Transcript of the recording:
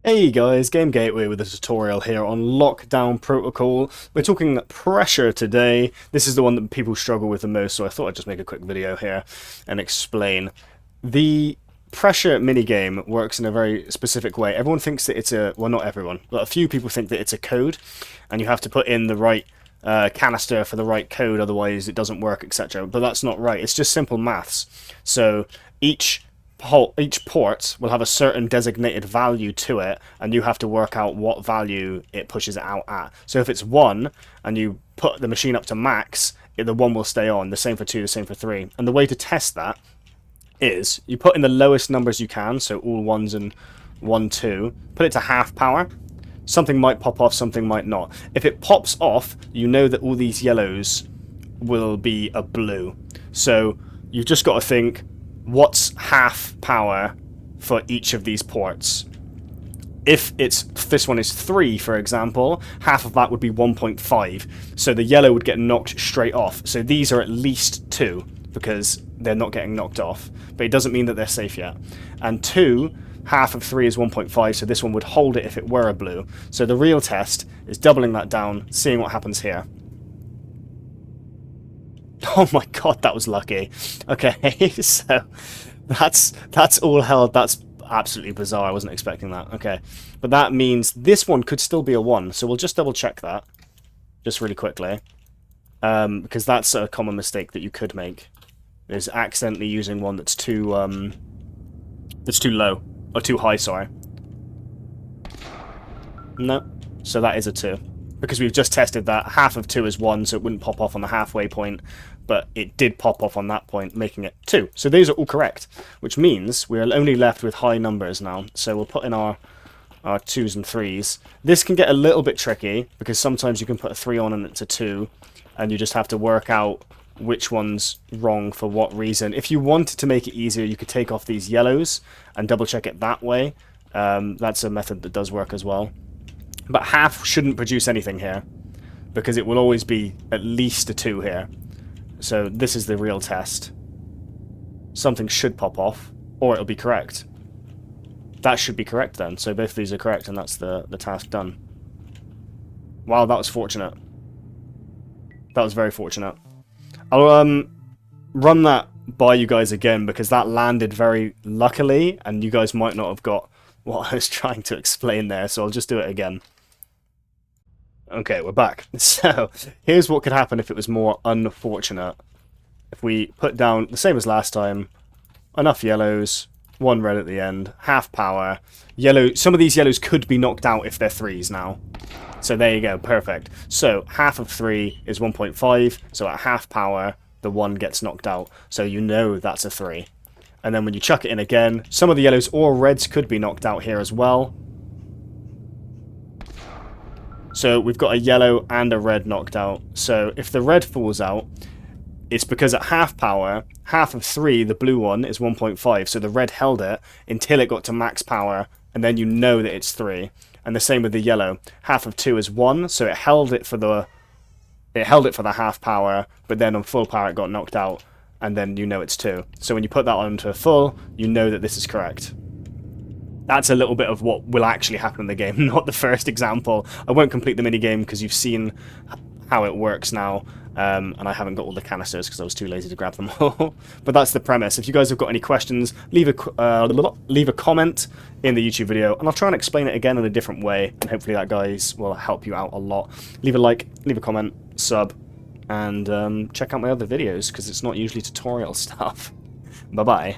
Hey guys, GameGateway with a tutorial here on Lockdown Protocol. We're talking pressure today. This is the one that people struggle with the most, so I thought I'd just make a quick video here and explain. The pressure minigame works in a very specific way. Everyone thinks that it's a... well, not everyone, but a few people think that it's a code, and you have to put in the right canister for the right code, otherwise it doesn't work, etc. But that's not right. It's just simple maths. So each port will have a certain designated value to it, and you have to work out what value it pushes it out at. So if it's 1, and you put the machine up to max, the 1 will stay on. The same for 2, the same for 3. And the way to test that is you put in the lowest numbers you can, so all 1s and 1, 2, put it to half power. Something might pop off, something might not. If it pops off, you know that all these yellows will be a blue. So you've just got to think, what's half power for each of these ports? If this one is 3, for example, half of that would be 1.5. So the yellow would get knocked straight off. So these are at least 2, because they're not getting knocked off. But it doesn't mean that they're safe yet. And 2, half of 3 is 1.5, so this one would hold it if it were a blue. So the real test is doubling that down, seeing what happens here. Oh my god, that was lucky. Okay, so that's all held. That's absolutely bizarre. I wasn't expecting that. Okay, but that means this one could still be a 1. So we'll just double check that, just really quickly, because that's a common mistake that you could make, is accidentally using one that's too low or too high. Sorry. No, so that is a 2. Because we've just tested that half of 2 is 1, so it wouldn't pop off on the halfway point, but it did pop off on that point, making it 2. So these are all correct, which means we're only left with high numbers now. So we'll put in our 2s and 3s. This can get a little bit tricky, because sometimes you can put a 3 on and it's a 2, and you just have to work out which one's wrong for what reason. If you wanted to make it easier, you could take off these yellows and double check it that way. That's a method that does work as well. But half shouldn't produce anything here, because it will always be at least a 2 here. So this is the real test. Something should pop off, or it'll be correct. That should be correct then, so both of these are correct, and that's the task done. Wow, that was fortunate. That was very fortunate. I'll run that by you guys again, because that landed very luckily, and you guys might not have got what I was trying to explain there, so I'll just do it again. Okay, we're back. So, here's what could happen if it was more unfortunate. If we put down, the same as last time, enough yellows, 1 red at the end, half power. Yellow. Some of these yellows could be knocked out if they're 3s now. So there you go, perfect. So, half of 3 is 1.5, so at half power, the 1 gets knocked out. So you know that's a 3. And then when you chuck it in again, some of the yellows or reds could be knocked out here as well. So we've got a yellow and a red knocked out. So if the red falls out, it's because at half power, half of 3, the blue one, is 1.5. So the red held it until it got to max power, and then you know that it's 3. And the same with the yellow. Half of 2 is 1, so it held it for the half power, but then on full power it got knocked out, and then you know it's 2. So when you put that onto a full, you know that this is correct. That's a little bit of what will actually happen in the game, not the first example. I won't complete the minigame because you've seen how it works now, and I haven't got all the canisters because I was too lazy to grab them all. But that's the premise. If you guys have got any questions, leave a comment in the YouTube video, and I'll try and explain it again in a different way, and hopefully that, guys, will help you out a lot. Leave a like, leave a comment, sub, and check out my other videos, because it's not usually tutorial stuff. Bye-bye.